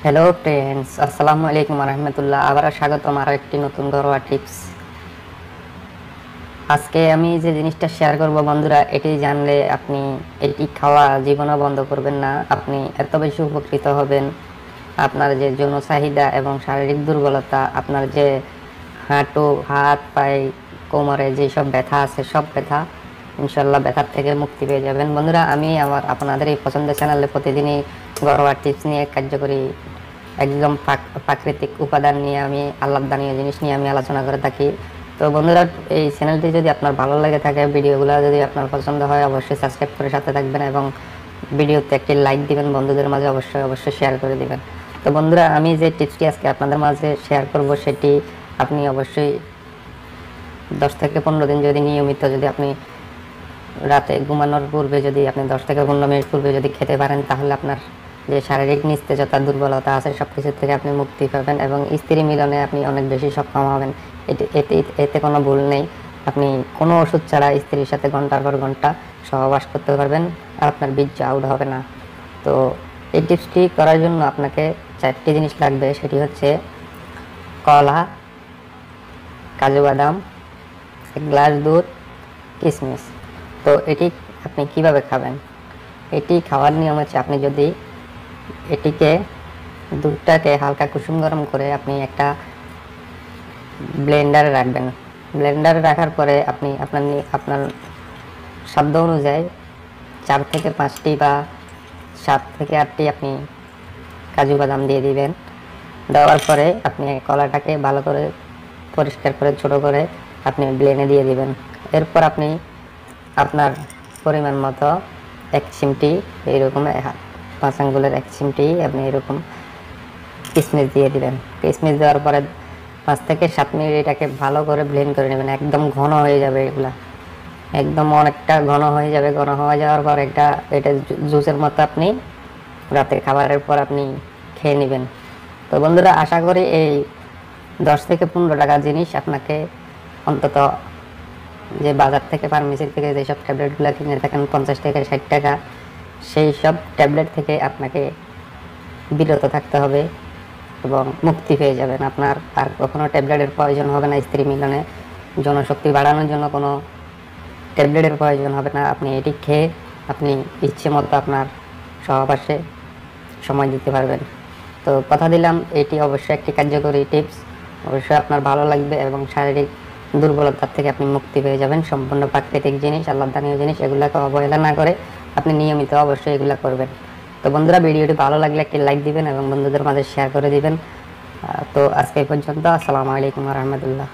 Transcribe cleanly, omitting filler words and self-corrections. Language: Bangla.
হ্যালো ফ্রেন্ডস, আসসালামু আলাইকুম রহমতুল্লাহ। আবার স্বাগতম আরও একটি নতুন ঘরোয়া টিপস। আজকে আমি যে জিনিসটা শেয়ার করব বন্ধুরা, এটি জানলে আপনি এটি খাওয়া জীবনও বন্ধ করবেন না। আপনি এত বেশি উপকৃত হবেন। আপনার যে যৌন চাহিদা এবং শারীরিক দুর্বলতা, আপনার যে হাঁটু, হাত, পায়ে, কোমরে যেসব ব্যথা আছে, সব ব্যথা ইনশাল্লাহ ব্যথার থেকে মুক্তি পেয়ে যাবেন। বন্ধুরা, আমি আপনাদের এই পছন্দের চ্যানেলে প্রতিদিনই ঘরোয়া টিপস নিয়ে কার্যকরী একদম প্রাকৃতিক উপাদান নিয়ে আমি আল্লাহদানীয় জিনিস নিয়ে আমি আলোচনা করে থাকি। তো বন্ধুরা, এই চ্যানেলটি যদি আপনার ভালো লেগে থাকে, ভিডিওগুলো যদি আপনার পছন্দ হয়, অবশ্যই সাবস্ক্রাইব করে সাথে থাকবেন এবং ভিডিওতে একটি লাইক দিবেন, বন্ধুদের মাঝে অবশ্যই শেয়ার করে দিবেন। তো বন্ধুরা, আমি যে টিপসটি আজকে আপনাদের মাঝে শেয়ার করব, সেটি আপনি অবশ্যই 10 থেকে 15 দিন যদি নিয়মিত যদি আপনি রাতে ঘুমানোর পূর্বে যদি আপনি 10 থেকে 15 মিনিট পূর্বে যদি খেতে পারেন, তাহলে আপনার যে শারীরিক নিস্তেজতা, দুর্বলতা আছে, সব কিছু থেকে আপনি মুক্তি পাবেন এবং স্ত্রী মিলনে আপনি অনেক বেশি সক্ষম হবেন। এতে কোনো ভুল নেই। আপনি কোনো ওষুধ ছাড়া স্ত্রীর সাথে ঘন্টার পর ঘন্টা সহবাস করতে পারবেন আর আপনার বীর্য আউট হবে না। তো এই টিপসটি করার জন্য আপনাকে 4টি জিনিস লাগবে। সেটি হচ্ছে কলা, কাজু বাদাম, 1 গ্লাস দুধ, কিশমিশ। তো এটি আপনি কিভাবে খাবেন? এটি খাওয়ার নিয়ম হচ্ছে, আপনি যদি এটিকে দুধটাকে হালকা কুসুম গরম করে আপনি একটা ব্লেন্ডারে রাখবেন। ব্লেন্ডারে রাখার পরে আপনি আপনার শব্দ অনুযায়ী 4 থেকে 5টি বা 7 থেকে 8টি আপনি কাজু বাদাম দিয়ে দিবেন। দেওয়ার পরে আপনি কলাটাকে ভালো করে পরিষ্কার করে ছোট করে আপনি ব্লেন্ডে দিয়ে দিবেন। এরপর আপনি আপনার পরিমাণ মতো 1 চিমটি, এইরকম 5 আঙ্গুলের 1 চিমটি আপনি এরকম কিশমিশ দিয়ে দিবেন। কিশমিশ দেওয়ার পরে 5 থেকে 7 মিনিট এটাকে ভালো করে ব্লেন্ড করে নেবেন। একদম ঘন হয়ে যাবে, এগুলা একদম অনেকটা ঘন হয়ে যাবে। ঘন হয়ে যাওয়ার পর এটা জুসের মতো আপনি রাতের খাবারের পর আপনি খেয়ে নেবেন। তো বন্ধুরা, আশা করি এই 10 থেকে 15 টাকার জিনিস আপনাকে অন্তত যে বাজার থেকে, ফার্মেসি থেকে যেসব ট্যাবলেটগুলো কিনে থাকেন 50 থেকে 60 টাকা, সেই সব ট্যাবলেট থেকে আপনাকে বিরত থাকতে হবে এবং মুক্তি পেয়ে যাবেন। আপনার আর কখনো ট্যাবলেটের প্রয়োজন হবে না। স্ত্রী মিলনে জনশক্তি বাড়ানোর জন্য কোনো ট্যাবলেটের প্রয়োজন হবে না। আপনি এটি খেয়ে আপনি ইচ্ছে মতো আপনার সহবাসে সময় দিতে পারবেন। তো কথা দিলাম, এটি অবশ্যই একটি কার্যকরী টিপস। অবশ্যই আপনার ভালো লাগবে এবং শারীরিক দুর্বলতার থেকে আপনি মুক্তি পেয়ে যাবেন। সম্পূর্ণ প্রাকৃতিক জিনিস, আল্লাহদানীয় জিনিস, এগুলোকে অবহেলা না করে আপনি নিয়মিত অবশ্যই এগুলো করবেন। তো বন্ধুরা, ভিডিওটি ভালো লাগলে একটি লাইক দিবেন এবং বন্ধুদের মাঝে শেয়ার করে দিবেন। তো আজকে এই পর্যন্ত। আসসালামু আলাইকুম রহমতুল্লাহ।